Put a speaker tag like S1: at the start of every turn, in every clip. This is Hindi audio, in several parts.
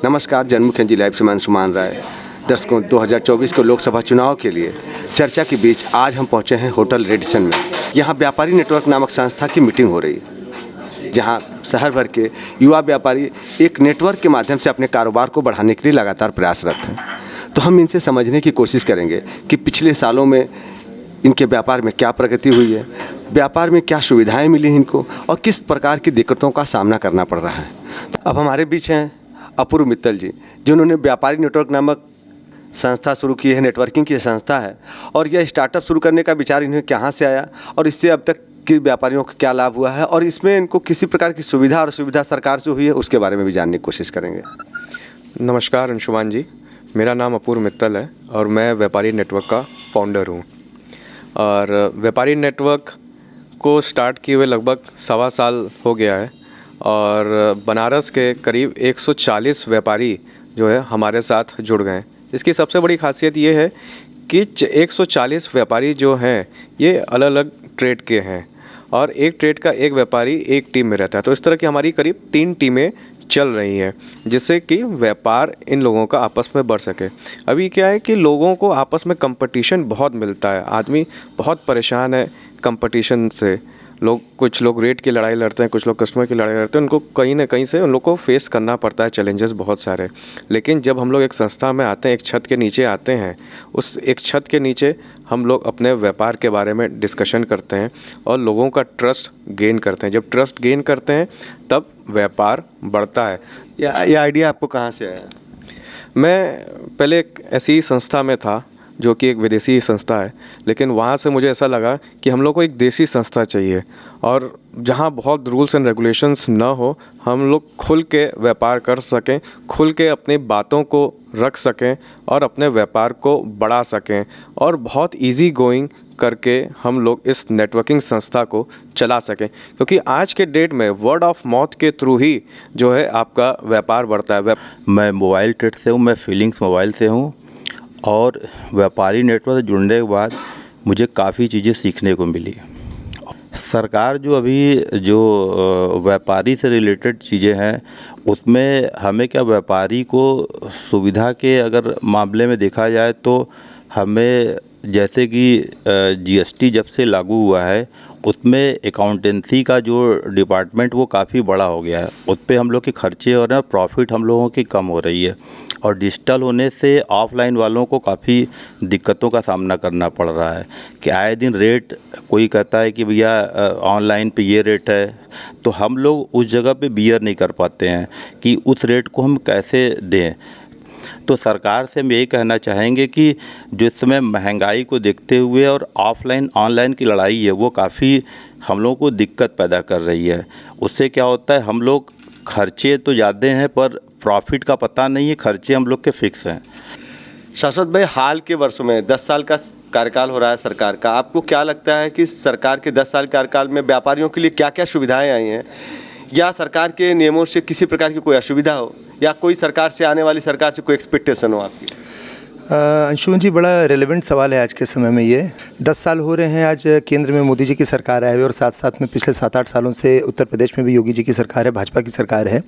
S1: नमस्कार, जनमुखी लाइव से मैं अंशुमान राय। दर्शकों, 2024 के लोकसभा चुनाव के लिए चर्चा के बीच आज हम पहुंचे हैं होटल रेडिसन में। यहां व्यापारी नेटवर्क नामक संस्था की मीटिंग हो रही है, जहां शहर भर के युवा व्यापारी एक नेटवर्क के माध्यम से अपने कारोबार को बढ़ाने के लिए लगातार प्रयासरत हैं। तो हम इनसे समझने की कोशिश करेंगे कि पिछले सालों में इनके व्यापार में क्या प्रगति हुई है, व्यापार में क्या सुविधाएँ मिली हैं इनको और किस प्रकार की दिक्कतों का सामना करना पड़ रहा है। अब हमारे बीच हैं अपूर्व मित्तल जी, जिन्होंने व्यापारी नेटवर्क नामक संस्था शुरू की है, नेटवर्किंग की संस्था है। और यह स्टार्टअप शुरू करने का विचार इन्हें कहाँ से आया और इससे अब तक के व्यापारियों को क्या लाभ हुआ है और इसमें इनको किसी प्रकार की सुविधा और सुविधा सरकार से हुई है, उसके बारे में भी जानने की कोशिश करेंगे।
S2: नमस्कार अंशुमान जी, मेरा नाम अपूर्व मित्तल है और मैं व्यापारी नेटवर्क का फाउंडर हूँ। और व्यापारी नेटवर्क को स्टार्ट किए हुए लगभग 1.25 साल हो गया है और बनारस के करीब 140 व्यापारी जो है हमारे साथ जुड़ गए हैं। इसकी सबसे बड़ी खासियत ये है कि 140 व्यापारी जो हैं ये अलग अलग ट्रेड के हैं और एक ट्रेड का एक व्यापारी एक टीम में रहता है। तो इस तरह की हमारी करीब 3 टीमें चल रही हैं, जिससे कि व्यापार इन लोगों का आपस में बढ़ सके। अभी क्या है कि लोगों को आपस में कंपटीशन बहुत मिलता है, आदमी बहुत परेशान है कंपटीशन से। कुछ लोग रेट की लड़ाई लड़ते हैं, कुछ लोग कस्टमर की लड़ाई लड़ते हैं, उनको कहीं ना कहीं से उन लोग को फेस करना पड़ता है, चैलेंजेस बहुत सारे। लेकिन जब हम लोग एक संस्था में आते हैं, एक छत के नीचे आते हैं, उस एक छत के नीचे हम लोग अपने व्यापार के बारे में डिस्कशन करते हैं और लोगों का ट्रस्ट गेन करते हैं। जब ट्रस्ट गेन करते हैं तब व्यापार बढ़ता है।
S1: ये आइडिया आपको कहाँ से आया?
S2: मैं पहले एक ऐसी संस्था में था जो कि एक विदेशी संस्था है, लेकिन वहाँ से मुझे ऐसा लगा कि हम लोग को एक देसी संस्था चाहिए और जहाँ बहुत रूल्स एंड रेगुलेशंस ना हो, हम लोग खुल के व्यापार कर सकें, खुल के अपनी बातों को रख सकें और अपने व्यापार को बढ़ा सकें और बहुत इजी गोइंग करके हम लोग इस नेटवर्किंग संस्था को चला सकें। क्योंकि आज के डेट में वर्ड ऑफ माउथ के थ्रू ही जो है आपका व्यापार बढ़ता है।
S3: मैं मोबाइल ट्रेड से हूँ, मैं फीलिंग्स मोबाइल से हूँ और व्यापारी नेटवर्क से जुड़ने के बाद मुझे काफ़ी चीज़ें सीखने को मिली। सरकार जो व्यापारी से रिलेटेड चीज़ें हैं उसमें हमें क्या, व्यापारी को सुविधा के अगर मामले में देखा जाए तो हमें जैसे कि जीएसटी जब से लागू हुआ है उसमें अकाउंटेंसी का जो डिपार्टमेंट वो काफ़ी बड़ा हो गया है। उस पर हम लोग के खर्चे और प्रॉफिट हम लोगों की कम हो रही है और डिजिटल होने से ऑफलाइन वालों को काफ़ी दिक्कतों का सामना करना पड़ रहा है कि आए दिन रेट कोई कहता है कि भैया ऑनलाइन पे ये रेट है, तो हम लोग उस जगह पे बियर नहीं कर पाते हैं कि उस रेट को हम कैसे दें। तो सरकार से हम यही कहना चाहेंगे कि जो इस समय महंगाई को देखते हुए और ऑफलाइन ऑनलाइन की लड़ाई है वो काफ़ी हम लोगों को दिक्कत पैदा कर रही है। उससे क्या होता है, हम लोग खर्चे तो ज़्यादा हैं पर प्रॉफिट का पता नहीं है, खर्चे हम लोग के फिक्स हैं।
S1: शाश्वत भाई, हाल के वर्षों में 10 साल का कार्यकाल हो रहा है सरकार का, आपको क्या लगता है कि सरकार के 10 साल कार्यकाल में व्यापारियों के लिए क्या क्या सुविधाएँ आई हैं या सरकार के नियमों से किसी प्रकार की कोई असुविधा हो या कोई सरकार से आने वाली सरकार से कोई एक्सपेक्टेशन हो आपकी?
S4: अंशुमन जी, बड़ा रेलेवेंट सवाल है आज के समय में। ये 10 साल हो रहे हैं आज केंद्र में मोदी जी की सरकार आए हुए और साथ साथ में पिछले 7-8 सालों से उत्तर प्रदेश में भी योगी जी की सरकार है, भाजपा की सरकार है।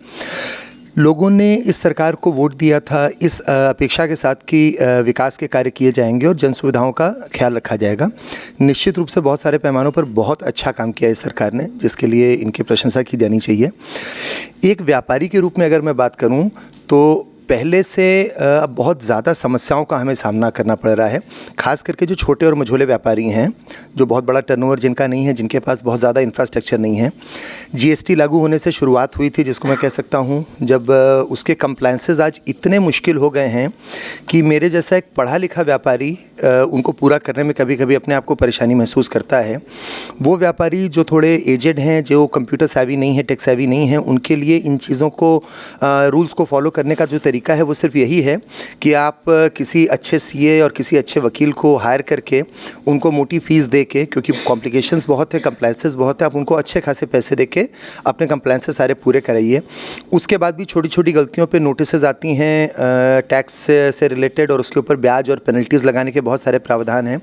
S4: लोगों ने इस सरकार को वोट दिया था इस अपेक्षा के साथ कि विकास के कार्य किए जाएंगे और जन सुविधाओं का ख्याल रखा जाएगा। निश्चित रूप से बहुत सारे पैमानों पर बहुत अच्छा काम किया इस सरकार ने, जिसके लिए इनकी प्रशंसा की जानी चाहिए। एक व्यापारी के रूप में अगर मैं बात करूं तो पहले से अब बहुत ज़्यादा समस्याओं का हमें सामना करना पड़ रहा है, खास करके जो छोटे और मझोले व्यापारी हैं, जो बहुत बड़ा टर्नओवर जिनका नहीं है, जिनके पास बहुत ज़्यादा इंफ्रास्ट्रक्चर नहीं है। जीएसटी लागू होने से शुरुआत हुई थी, जिसको मैं कह सकता हूं, जब उसके कंप्लायंसेस आज इतने मुश्किल हो गए हैं कि मेरे जैसा एक पढ़ा लिखा व्यापारी उनको पूरा करने में कभी कभी अपने आप को परेशानी महसूस करता है। वो व्यापारी जो थोड़े एजेड हैं, जो कंप्यूटर सेवी नहीं है, टेक सेवी नहीं है, उनके लिए इन चीज़ों को रूल्स को फॉलो करने का जो तरीका है वो सिर्फ यही है कि आप किसी अच्छे सीए और किसी अच्छे वकील को हायर करके उनको मोटी फीस दे के, क्योंकि कॉम्प्लिकेशंस बहुत है, कंप्लायंसेस बहुत है, आप उनको अच्छे खासे पैसे दे के अपने कंप्लायंसेस सारे पूरे कराइए। उसके बाद भी छोटी छोटी गलतियों पे नोटिसेस आती हैं टैक्स से रिलेटेड और उसके ऊपर ब्याज और पेनल्टीज़ लगाने के बहुत सारे प्रावधान हैं।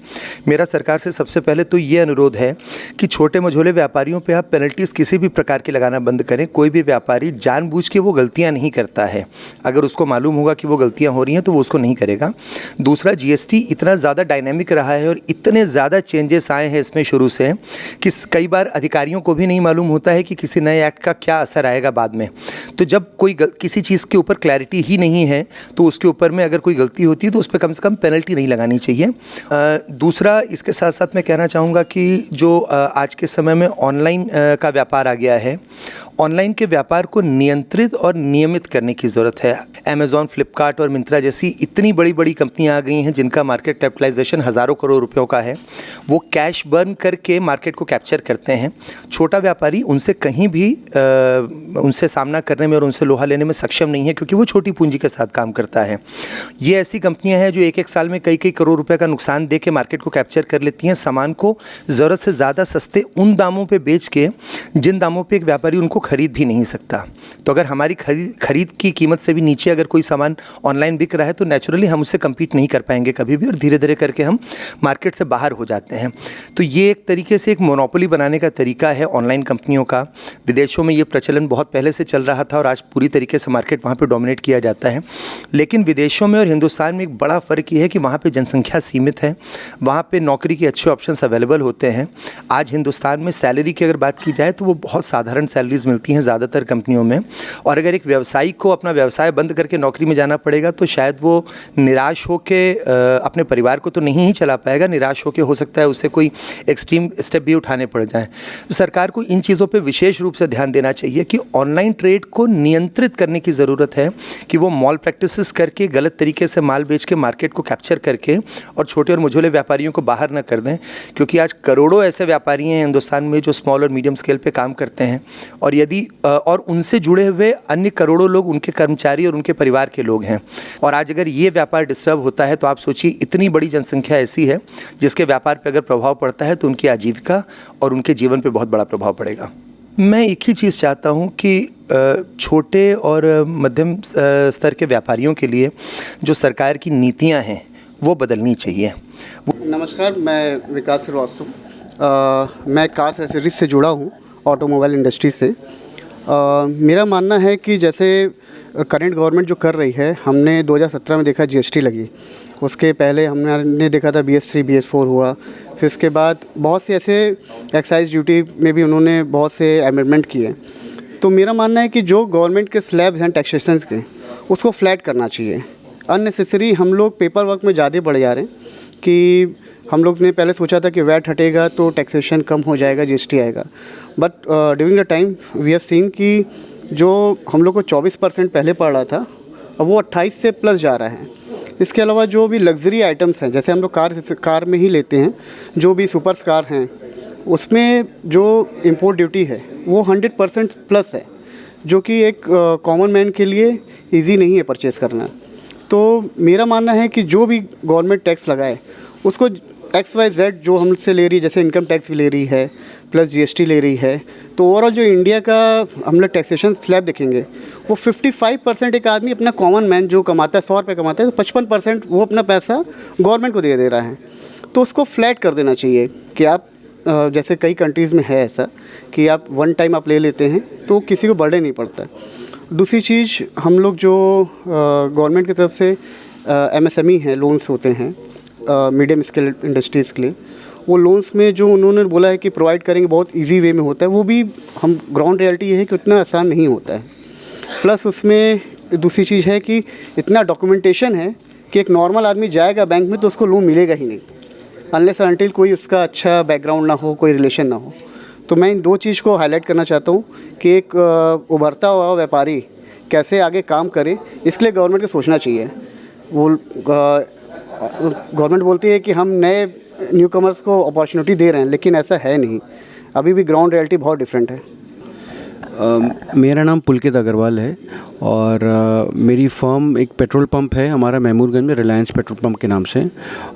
S4: मेरा सरकार से सबसे पहले तो ये अनुरोध है कि छोटे मझोले व्यापारियों पे आप पेनल्टीज़ किसी भी प्रकार की लगाना बंद करें। कोई भी व्यापारी जानबूझ के वो गलतियाँ नहीं करता है, अगर उसको उसको मालूम होगा कि वो गलतियाँ हो रही हैं तो वो उसको नहीं करेगा। दूसरा, जीएसटी इतना ज़्यादा डायनेमिक रहा है और इतने ज़्यादा चेंजेस आए हैं इसमें शुरू से कि कई बार अधिकारियों को भी नहीं मालूम होता है कि किसी नए एक्ट का क्या असर आएगा बाद में। तो जब कोई किसी चीज़ के ऊपर क्लैरिटी ही नहीं है तो उसके ऊपर में अगर कोई गलती होती है तो उस पर कम से कम पेनल्टी नहीं लगानी चाहिए। दूसरा, इसके साथ साथ मैं कहना चाहूँगा कि जो आज के समय में ऑनलाइन का व्यापार आ गया है, ऑनलाइन के व्यापार को नियंत्रित और नियमित करने की ज़रूरत है। अमेज़ॉन, फ्लिपकार्ट और मिंत्रा जैसी इतनी बड़ी बड़ी कंपनियां आ गई हैं जिनका मार्केट कैपिटलाइजेशन हज़ारों करोड़ रुपयों का है। वो कैश बर्न करके मार्केट को कैप्चर करते हैं। छोटा व्यापारी उनसे कहीं भी उनसे सामना करने में और उनसे लोहा लेने में सक्षम नहीं है, क्योंकि वो छोटी पूंजी के साथ काम करता है। ये ऐसी कंपनियाँ हैं जो एक एक साल में कई कई करोड़ रुपये का नुकसान दे के मार्केट को कैप्चर कर लेती हैं, सामान को ज़रूरत से ज़्यादा सस्ते उन दामों पर बेच के जिन दामों पर एक व्यापारी उनको खरीद भी नहीं सकता। तो अगर हमारी खरीद की कीमत से भी नीचे अगर कोई सामान ऑनलाइन बिक रहा है तो नेचुरली हम उससे कम्पीट नहीं कर पाएंगे कभी भी, और धीरे धीरे करके हम मार्केट से बाहर हो जाते हैं। तो ये एक तरीके से एक मोनोपोली बनाने का तरीका है ऑनलाइन कंपनियों का। विदेशों में ये प्रचलन बहुत पहले से चल रहा था और आज पूरी तरीके से मार्केट वहाँ पर डोमिनेट किया जाता है। लेकिन विदेशों में और हिंदुस्तान में एक बड़ा फ़र्क ये है कि वहाँ पर जनसंख्या सीमित है, वहाँ पर नौकरी के अच्छे ऑप्शंस अवेलेबल होते हैं। आज हिंदुस्तान में सैलरी की अगर बात की जाए तो वो बहुत साधारण सैलरीज मिलती हैं ज़्यादातर कंपनियों में, और अगर एक व्यवसायी को अपना व्यवसाय बंद करके नौकरी में जाना पड़ेगा तो शायद वो निराश होके अपने परिवार को तो नहीं ही चला पाएगा, निराश होके हो सकता है उससे कोई एक्सट्रीम स्टेप भी उठाने पड़ जाएं। सरकार को इन चीज़ों पे विशेष रूप से ध्यान देना चाहिए कि ऑनलाइन ट्रेड को नियंत्रित करने की ज़रूरत है कि वो मॉल प्रैक्टिसेस करके गलत तरीके से माल बेच के मार्केट को कैप्चर करके और छोटे और मझोले व्यापारियों को बाहर न कर दें, क्योंकि आज करोड़ों ऐसे व्यापारी हैं हिंदुस्तान में जो स्मॉल और मीडियम स्केल पे काम करते हैं, और यदि और उनसे जुड़े हुए अन्य करोड़ों लोग उनके कर्मचारी और उनके परिवार के लोग हैं। और आज अगर ये व्यापार डिस्टर्ब होता है तो आप सोचिए इतनी बड़ी जनसंख्या ऐसी है जिसके व्यापार पर अगर प्रभाव पड़ता है तो उनकी आजीविका और उनके जीवन पर बहुत बड़ा प्रभाव पड़ेगा। मैं एक ही चीज़ चाहता हूँ कि छोटे और मध्यम स्तर के व्यापारियों के लिए जो सरकार की नीतियाँ हैं वो बदलनी चाहिए।
S5: नमस्कार, मैं विकास श्रीवास्तव, मैं कार्स एसेसरीज से जुड़ा हूँ, ऑटोमोबाइल इंडस्ट्री से। मेरा मानना है कि जैसे करंट गवर्नमेंट जो कर रही है, हमने 2017 में देखा जीएसटी लगी, उसके पहले हमने देखा था BS3 BS4 हुआ, फिर इसके बाद बहुत से ऐसे एक्साइज ड्यूटी में भी उन्होंने बहुत से अमेंडमेंट किए। तो मेरा मानना है कि जो गवर्नमेंट के स्लैब्स हैं टैक्सेशन के, उसको फ्लैट करना चाहिए। अननेसेसरी हम लोग पेपर वर्क में ज़्यादा बढ़ जा रहे हैं कि हम लोग ने पहले सोचा था कि वैट हटेगा तो टैक्सेशन कम हो जाएगा, जीएसटी आएगा, but during the time we have seen कि जो हम लोग को 24% पहले पड़ रहा था अब वो 28 से प्लस जा रहा है। इसके अलावा जो भी लग्जरी आइटम्स हैं, जैसे हम लोग कार में ही लेते हैं, जो भी सुपर कार हैं उसमें जो इंपोर्ट ड्यूटी है वो 100% प्लस है, जो कि एक कॉमन मैन के लिए ईजी नहीं है परचेज़ करना। तो मेरा मानना है कि जो भी गवर्नमेंट टैक्स लगाए उसको XYZ जो हमसे ले रही है, जैसे इनकम टैक्स भी ले रही है प्लस जीएसटी ले रही है, तो ओवरऑल जो इंडिया का हम लोग टैक्सेशन स्लैब देखेंगे वो 55% एक आदमी अपना कॉमन मैन जो कमाता है 100 रुपये कमाता है तो 55% वो अपना पैसा गवर्नमेंट को दे रहा है। तो उसको फ्लैट कर देना चाहिए कि आप जैसे कई कंट्रीज़ में है ऐसा कि आप वन टाइम आप ले लेते हैं तो किसी को बर्डन नहीं पड़ता। दूसरी चीज़, हम लोग जो गवर्नमेंट की तरफ से MSME हैं, लोन्स होते हैं मीडियम स्केल इंडस्ट्रीज़ के लिए, वो लोन्स में जो उन्होंने बोला है कि प्रोवाइड करेंगे बहुत इजी वे में होता है, वो भी हम ग्राउंड रियलिटी ये है कि उतना आसान नहीं होता है। प्लस उसमें दूसरी चीज़ है कि इतना डॉक्यूमेंटेशन है कि एक नॉर्मल आदमी जाएगा बैंक में तो उसको लोन मिलेगा ही नहीं अनलेस अनटिल कोई उसका अच्छा बैकग्राउंड ना हो, कोई रिलेशन ना हो। तो मैं इन दो चीज़ को हाईलाइट करना चाहता हूँ कि एक उभरता हुआ व्यापारी कैसे आगे काम करे, इसके लिए गवर्नमेंट को सोचना चाहिए। वो गवर्नमेंट बोलती है कि हम नए न्यू कमर्स को अपॉर्चुनिटी दे रहे हैं, लेकिन ऐसा है नहीं, अभी भी ग्राउंड रियलिटी बहुत डिफरेंट है।
S6: मेरा नाम पुलकित अग्रवाल है और मेरी फर्म एक पेट्रोल पंप है हमारा महमूदगंज में, रिलायंस पेट्रोल पंप के नाम से।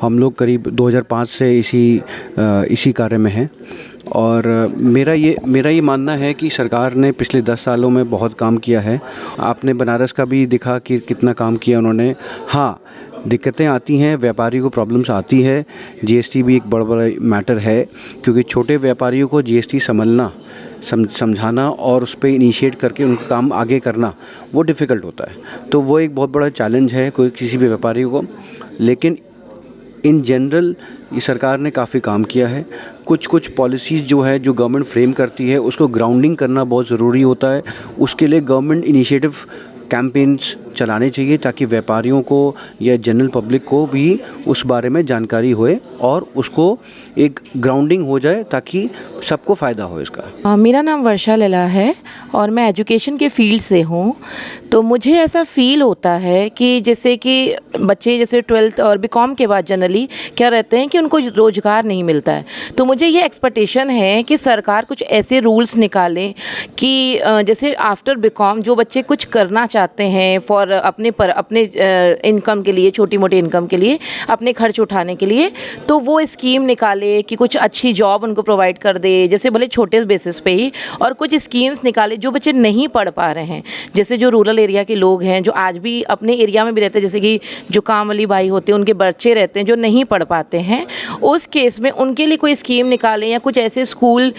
S6: हम लोग करीब 2005 से इसी कार्य में हैं और मेरा ये मानना है कि सरकार ने पिछले 10 सालों में बहुत काम किया है। आपने बनारस का भी दिखा कि कितना काम किया उन्होंने। हाँ, दिक्कतें आती हैं, व्यापारी को प्रॉब्लम्स आती है। जीएसटी भी एक बड़ा मैटर है, क्योंकि छोटे व्यापारियों को जीएसटी समझाना और उस पर इनिशिएट करके उनका काम आगे करना वो डिफ़िकल्ट होता है। तो वो एक बहुत बड़ा चैलेंज है कोई किसी भी व्यापारी को। लेकिन इन जनरल ये सरकार ने काफ़ी काम किया है। कुछ पॉलिसीज़ जो है जो गवर्नमेंट फ्रेम करती है उसको ग्राउंडिंग करना बहुत ज़रूरी होता है। उसके लिए गवर्नमेंट इनिशिएटिव कैंपेन्स चलाने चाहिए ताकि व्यापारियों को या जनरल पब्लिक को भी उस बारे में जानकारी होए और उसको एक ग्राउंडिंग हो जाए ताकि सबको फ़ायदा हो इसका।
S7: मेरा नाम वर्षा लला है और मैं एजुकेशन के फील्ड से हूँ। तो मुझे ऐसा फ़ील होता है कि जैसे कि बच्चे जैसे 12th और बीकॉम के बाद जनरली क्या रहते हैं कि उनको रोज़गार नहीं मिलता है। तो मुझे ये एक्सपेक्टेशन है कि सरकार कुछ ऐसे रूल्स निकालें कि जैसे आफ्टर बीकॉम जो बच्चे कुछ करना चाहते हैं फॉर अपने इनकम के लिए, छोटी मोटी इनकम के लिए, अपने खर्च उठाने के लिए, तो वो स्कीम निकाले कि कुछ अच्छी जॉब उनको प्रोवाइड कर दे, जैसे भले छोटे बेसिस पे ही, और कुछ स्कीम्स निकाले जो बच्चे नहीं पढ़ पा रहे हैं। जैसे जो रूरल एरिया के लोग हैं जो आज भी अपने एरिया में भी रहते हैं, जैसे कि जो काम वाली भाई होते हैं उनके बच्चे रहते हैं जो नहीं पढ़ पाते हैं, उस केस में उनके लिए कोई स्कीम निकालें या कुछ ऐसे स्कूल,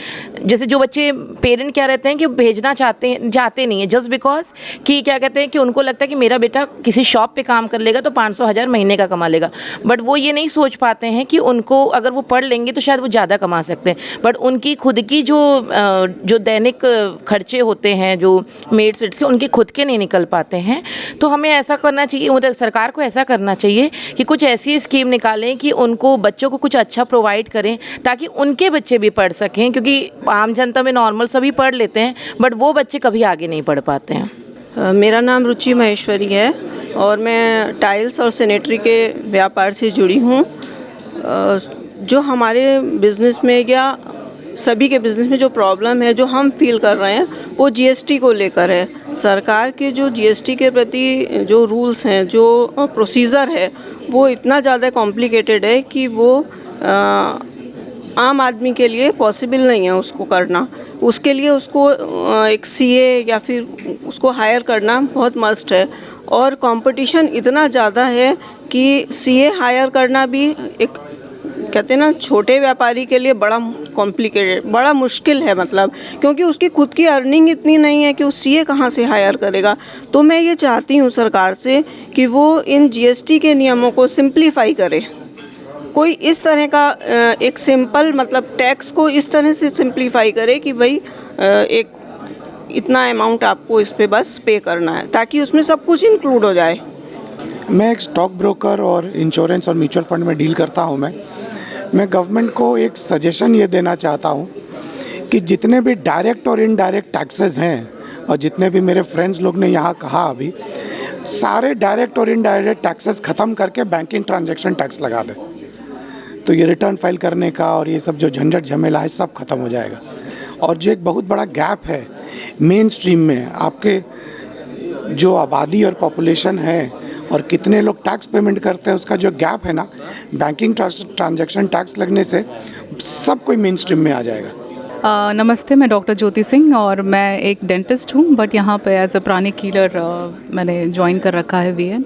S7: जैसे जो बच्चे पेरेंट क्या रहते हैं कि भेजना जाते नहीं है जस्ट बिकॉज कि क्या कहते हैं कि उनको लगता है कि मेरा बेटा किसी शॉप पे काम कर लेगा तो 500,000 महीने का कमा लेगा। बट वो ये नहीं सोच पाते हैं कि उनको अगर वो पढ़ लेंगे तो शायद वो ज़्यादा कमा सकते हैं। बट उनकी खुद की जो दैनिक खर्चे होते हैं, जो मेड्स के, उनके खुद के नहीं निकल पाते हैं। तो हमें ऐसा करना चाहिए, मतलब सरकार को ऐसा करना चाहिए कि कुछ ऐसी स्कीम निकालें कि उनको बच्चों को कुछ अच्छा प्रोवाइड करें ताकि उनके बच्चे भी पढ़ सकें, क्योंकि आम जनता में नॉर्मल सभी पढ़ लेते हैं बट वो बच्चे कभी आगे नहीं पढ़ पाते हैं।
S8: मेरा नाम रुचि महेश्वरी है और मैं टाइल्स और सैनिटरी के व्यापार से जुड़ी हूँ। जो हमारे बिज़नेस में या सभी के बिज़नेस में जो प्रॉब्लम है जो हम फील कर रहे हैं वो जीएसटी को लेकर है। सरकार के जो जीएसटी के प्रति जो रूल्स हैं, जो प्रोसीजर है, वो इतना ज़्यादा कॉम्प्लिकेटेड है कि वो आम आदमी के लिए पॉसिबल नहीं है उसको करना। उसके लिए उसको एक सीए या फिर उसको हायर करना बहुत मस्ट है, और कंपटीशन इतना ज़्यादा है कि सीए हायर करना भी एक, कहते हैं ना, छोटे व्यापारी के लिए बड़ा कॉम्प्लिकेटेड, बड़ा मुश्किल है, मतलब क्योंकि उसकी खुद की अर्निंग इतनी नहीं है कि वो सीए कहाँ से हायर करेगा। तो मैं ये चाहती हूँ सरकार से कि वो इन जीएसटी के नियमों को सिंप्लीफाई करे। कोई इस तरह का एक सिंपल, मतलब टैक्स को इस तरह से सिंप्लीफाई करे कि भाई एक इतना अमाउंट आपको इस पे बस पे करना है, ताकि उसमें सब कुछ इंक्लूड हो जाए।
S9: मैं एक स्टॉक ब्रोकर और इंश्योरेंस और म्यूचुअल फंड में डील करता हूं। मैं गवर्नमेंट को एक सजेशन ये देना चाहता हूं कि जितने भी डायरेक्ट और इनडायरेक्ट टैक्सेस हैं, और जितने भी मेरे फ्रेंड्स लोग ने यहाँ कहा अभी, सारे डायरेक्ट और इनडायरेक्ट टैक्सेस ख़त्म करके बैंकिंग ट्रांजैक्शन टैक्स लगा दें, तो ये रिटर्न फाइल करने का और ये सब जो झंझट झमेला है सब ख़त्म हो जाएगा। और जो एक बहुत बड़ा गैप है मेन स्ट्रीम में, आपके जो आबादी और पॉपुलेशन है और कितने लोग टैक्स पेमेंट करते हैं, उसका जो गैप है ना, बैंकिंग ट्रांजैक्शन टैक्स लगने से सब कोई मेन स्ट्रीम में आ जाएगा।
S10: नमस्ते, मैं डॉक्टर ज्योति सिंह और मैं एक डेंटिस्ट हूँ, बट यहाँ पे एज अ प्राणिक हीलर मैंने ज्वाइन कर रखा है वीएन।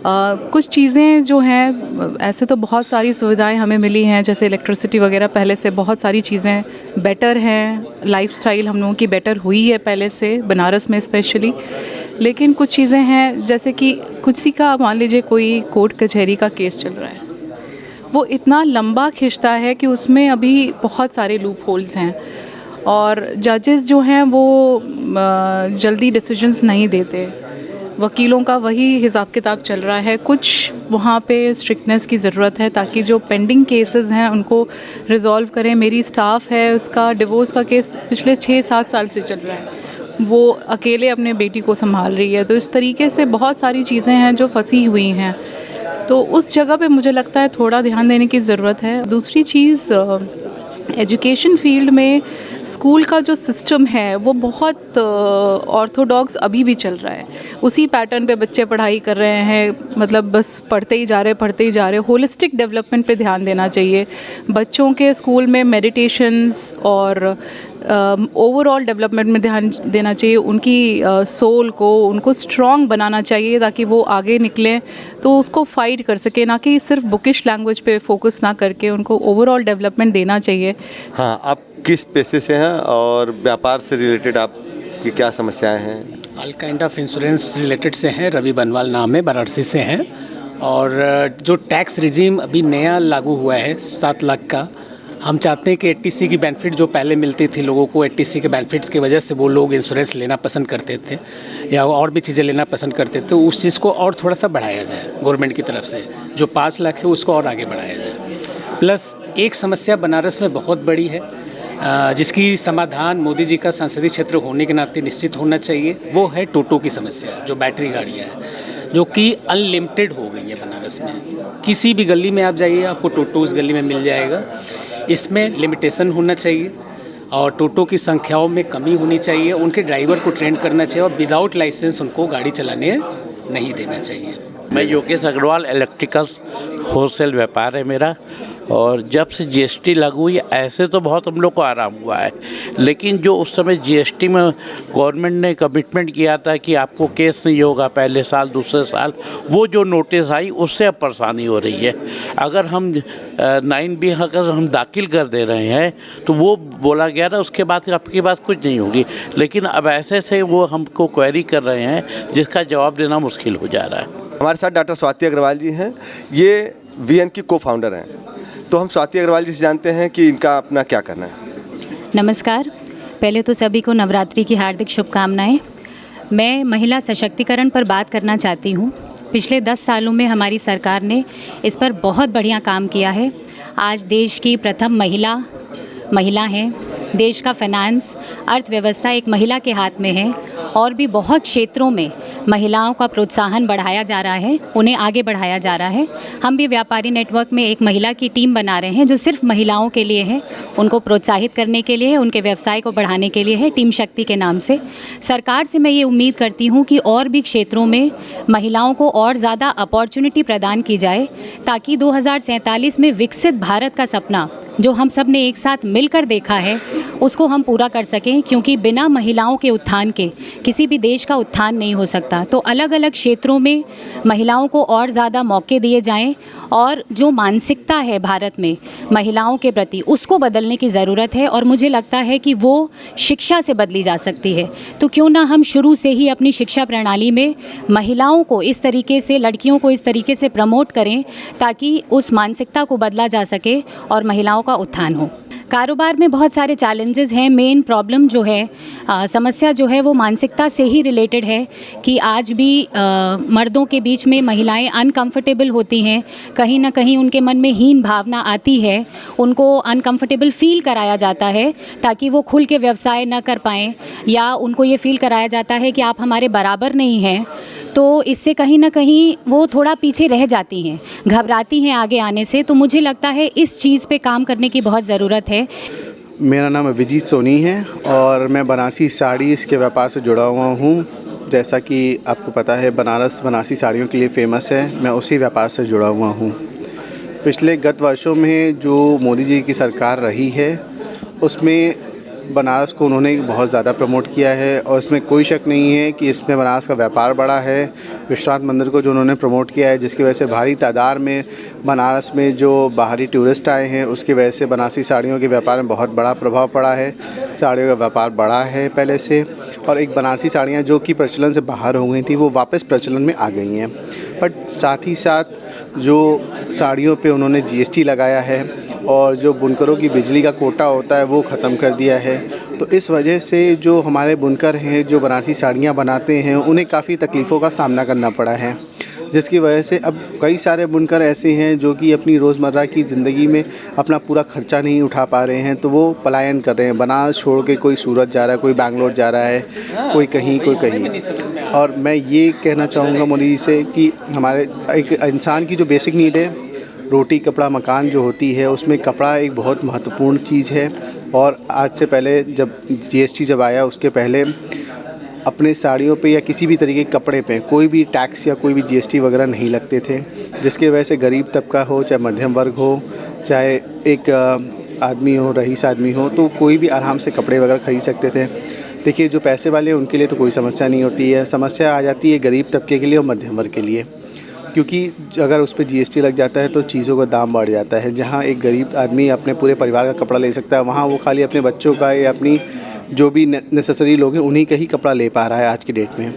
S10: कुछ चीज़ें जो हैं, ऐसे तो बहुत सारी सुविधाएं हमें मिली हैं, जैसे इलेक्ट्रिसिटी वगैरह पहले से बहुत सारी चीज़ें बेटर हैं, लाइफस्टाइल हम लोगों की बेटर हुई है पहले से, बनारस में स्पेशली। लेकिन कुछ चीज़ें हैं जैसे कि किसी का, मान लीजिए कोई कोर्ट कचहरी का केस चल रहा है, वो इतना लंबा खिंचता है कि उसमें अभी बहुत सारे लूप होल्स हैं और जजेस जो हैं वो जल्दी डिसीजंस नहीं देते। वकीलों का वही हिसाब किताब चल रहा है। कुछ वहाँ पे स्ट्रिक्टनेस की ज़रूरत है ताकि जो पेंडिंग केसेस हैं उनको रिज़ॉल्व करें। मेरी स्टाफ है, उसका डिवोर्स का केस पिछले 6-7 साल से चल रहा है, वो अकेले अपने बेटी को संभाल रही है। तो इस तरीके से बहुत सारी चीज़ें हैं जो फंसी हुई हैं, तो उस जगह पे मुझे लगता है थोड़ा ध्यान देने की ज़रूरत है। दूसरी चीज़, एजुकेशन फील्ड में स्कूल का जो सिस्टम है वो बहुत ऑर्थोडॉक्स अभी भी चल रहा है। उसी पैटर्न पे बच्चे पढ़ाई कर रहे हैं, मतलब बस पढ़ते ही जा रहे। होलिस्टिक डेवलपमेंट पे ध्यान देना चाहिए बच्चों के। स्कूल में मेडिटेशंस और ओवरऑल डेवलपमेंट में ध्यान देना चाहिए। उनकी सोल को उनको स्ट्रॉन्ग बनाना चाहिए ताकि वो आगे निकलें तो उसको फाइट कर सके, ना कि सिर्फ बुकिश लैंग्वेज पे फोकस ना करके उनको ओवरऑल डेवलपमेंट देना चाहिए।
S1: हाँ, आप किस पेशे से हैं और व्यापार से रिलेटेड आपकी क्या समस्याएं हैं?
S11: All kind of insurance related से हैं। रवि बनवाल नाम है, वाराणसी से हैं। और जो टैक्स रिजीम अभी नया लागू हुआ है 7 लाख का, हम चाहते हैं कि 80C की बेनिफिट जो पहले मिलती थी लोगों को, 80C के बेनिफिट्स की वजह से वो लोग इंश्योरेंस लेना पसंद करते थे या और भी चीज़ें लेना पसंद करते थे, उस चीज़ को और थोड़ा सा बढ़ाया जाए गवर्नमेंट की तरफ से। जो 5 लाख है उसको और आगे बढ़ाया जाए। प्लस एक समस्या बनारस में बहुत बड़ी है जिसकी समाधान मोदी जी का संसदीय क्षेत्र होने के नाते निश्चित होना चाहिए, वो है टोटो की समस्या। जो बैटरी गाड़ियाँ हैं जो कि अनलिमिटेड हो गई है बनारस में। किसी भी गली में आप जाइए आपको टोटो उस गली में मिल जाएगा। इसमें लिमिटेशन होना चाहिए और टोटो की संख्याओं में कमी होनी चाहिए। उनके ड्राइवर को ट्रेन करना चाहिए और विदाउट लाइसेंस उनको गाड़ी चलाने नहीं देना चाहिए।
S12: मैं योगेश अग्रवाल, इलेक्ट्रिकल्स होलसेल व्यापार है मेरा। और जब से जीएसटी लागू हुई ऐसे तो बहुत हम लोग को आराम हुआ है, लेकिन जो उस समय जीएसटी में गवर्नमेंट ने कमिटमेंट किया था कि आपको केस नहीं होगा पहले साल दूसरे साल, वो जो नोटिस आई उससे अब परेशानी हो रही है। अगर हम 9B अगर हम दाखिल कर दे रहे हैं तो वो बोला गया ना उसके बाद आपकी बात कुछ नहीं होगी, लेकिन अब ऐसे से वो हमको क्वेरी कर रहे हैं जिसका जवाब देना मुश्किल हो जा रहा है।
S1: हमारे साथ डॉक्टर स्वाति अग्रवाल जी हैं, ये VN की को फाउंडर हैं। तो हम स्वाति अग्रवाल जी से जानते हैं कि इनका अपना क्या करना है।
S13: नमस्कार, पहले तो सभी को नवरात्रि की हार्दिक शुभकामनाएं। मैं महिला सशक्तिकरण पर बात करना चाहती हूँ। पिछले 10 सालों में हमारी सरकार ने इस पर बहुत बढ़िया काम किया है। आज देश की प्रथम महिला हैं। देश का फाइनेंस अर्थव्यवस्था एक महिला के हाथ में है और भी बहुत क्षेत्रों में महिलाओं का प्रोत्साहन बढ़ाया जा रहा है, उन्हें आगे बढ़ाया जा रहा है। हम भी व्यापारी नेटवर्क में एक महिला की टीम बना रहे हैं जो सिर्फ महिलाओं के लिए है, उनको प्रोत्साहित करने के लिए है, उनके व्यवसाय को बढ़ाने के लिए है, टीम शक्ति के नाम से। सरकार से मैं ये उम्मीद करती हूँ कि और भी क्षेत्रों में महिलाओं को और ज़्यादा अपॉर्चुनिटी प्रदान की जाए ताकि 2047 में विकसित भारत का सपना जो हम सब ने एक साथ मिलकर देखा है उसको हम पूरा कर सकें, क्योंकि बिना महिलाओं के उत्थान के किसी भी देश का उत्थान नहीं हो सकता। तो अलग अलग क्षेत्रों में महिलाओं को और ज़्यादा मौके दिए जाएं और जो मानसिकता है भारत में महिलाओं के प्रति उसको बदलने की ज़रूरत है और मुझे लगता है कि वो शिक्षा से बदली जा सकती है। तो क्यों ना हम शुरू से ही अपनी शिक्षा प्रणाली में महिलाओं को इस तरीके से, लड़कियों को इस तरीके से प्रमोट करें ताकि उस मानसिकता को बदला जा सके और महिलाओं का उत्थान हो। कारोबार में बहुत सारे चैलेंजेस हैं। मेन प्रॉब्लम जो है, समस्या जो है वो मानसिकता से ही रिलेटेड है कि आज भी मर्दों के बीच में महिलाएं अनकंफर्टेबल होती हैं, कहीं ना कहीं उनके मन में हीन भावना आती है, उनको अनकंफर्टेबल फील कराया जाता है ताकि वो खुल के व्यवसाय ना कर पाएँ, या उनको ये फील कराया जाता है कि आप हमारे बराबर नहीं हैं। तो इससे कहीं ना कहीं वो थोड़ा पीछे रह जाती हैं, घबराती हैं आगे आने से। तो मुझे लगता है इस चीज़ पे काम करने की बहुत ज़रूरत है।
S14: मेरा नाम अभिजीत सोनी है और मैं बनारसी साड़ीज़ के व्यापार से जुड़ा हुआ हूँ। जैसा कि आपको पता है बनारस बनारसी साड़ियों के लिए फ़ेमस है, मैं उसी व्यापार से जुड़ा हुआ हूँ। पिछले गत वर्षों में जो मोदी जी की सरकार रही है उसमें बनारस को उन्होंने बहुत ज़्यादा प्रमोट किया है और इसमें कोई शक नहीं है कि इसमें बनारस का व्यापार बढ़ा है। विश्वनाथ मंदिर को जो उन्होंने प्रमोट किया है जिसकी वजह से भारी तादाद में बनारस में जो बाहरी टूरिस्ट आए हैं, उसकी वजह से बनारसी साड़ियों के व्यापार में बहुत बड़ा प्रभाव पड़ा है। साड़ियों का व्यापार बढ़ा है पहले से, और एक बनारसी साड़ियाँ जो कि प्रचलन से बाहर हो गई थी वो वापस प्रचलन में आ गई हैं। बट साथ ही साथ जो साड़ियों पे उन्होंने GST लगाया है और जो बुनकरों की बिजली का कोटा होता है वो ख़त्म कर दिया है। तो इस वजह से जो हमारे बुनकर हैं जो बनारसी साड़ियाँ बनाते हैं उन्हें काफ़ी तकलीफ़ों का सामना करना पड़ा है, जिसकी वजह से अब कई सारे बुनकर ऐसे हैं जो कि अपनी रोज़मर्रा की ज़िंदगी में अपना पूरा ख़र्चा नहीं उठा पा रहे हैं, तो वो पलायन कर रहे हैं। बनारस छोड़ के कोई सूरत जा रहा है, कोई बैंगलोर जा रहा है, कोई कहीं कोई कहीं। और मैं ये कहना चाहूँगा मोदी जी से कि हमारे एक इंसान की जो बेसिक नीड है रोटी कपड़ा मकान जो होती है उसमें कपड़ा एक बहुत महत्वपूर्ण चीज़ है। और आज से पहले जब जीएसटी जब आया उसके पहले अपने साड़ियों पे या किसी भी तरीके के कपड़े पे कोई भी टैक्स या कोई भी जीएसटी वगैरह नहीं लगते थे, जिसकी वजह से गरीब तबका हो चाहे मध्यम वर्ग हो चाहे एक आदमी हो रईस आदमी हो तो कोई भी आराम से कपड़े वगैरह ख़रीद सकते थे। देखिए जो पैसे वाले हैं उनके लिए तो कोई समस्या नहीं होती है, समस्या आ जाती है गरीब तबके के लिए और मध्यम वर्ग के लिए, क्योंकि अगर उस पर जीएसटी लग जाता है तो चीज़ों का दाम बढ़ जाता है। जहाँ एक गरीब आदमी अपने पूरे परिवार का कपड़ा ले सकता है वहाँ वो खाली अपने बच्चों का या अपनी जो भी नेसेसरी लोग हैं उन्हीं का ही कपड़ा ले पा रहा है आज की डेट में।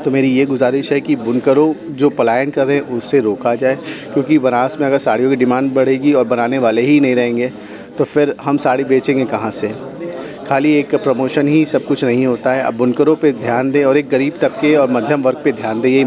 S14: तो मेरी ये गुजारिश है कि बुनकरों जो पलायन कर रहे हैं उससे रोका जाए, क्योंकि बनारस में अगर साड़ियों की डिमांड बढ़ेगी और बनाने वाले ही नहीं रहेंगे तो फिर हम साड़ी बेचेंगे कहाँ से। खाली एक प्रमोशन ही सब कुछ नहीं होता है। अब बुनकरों पे ध्यान दें और एक गरीब तबके और मध्यम वर्ग पे ध्यान दें, यही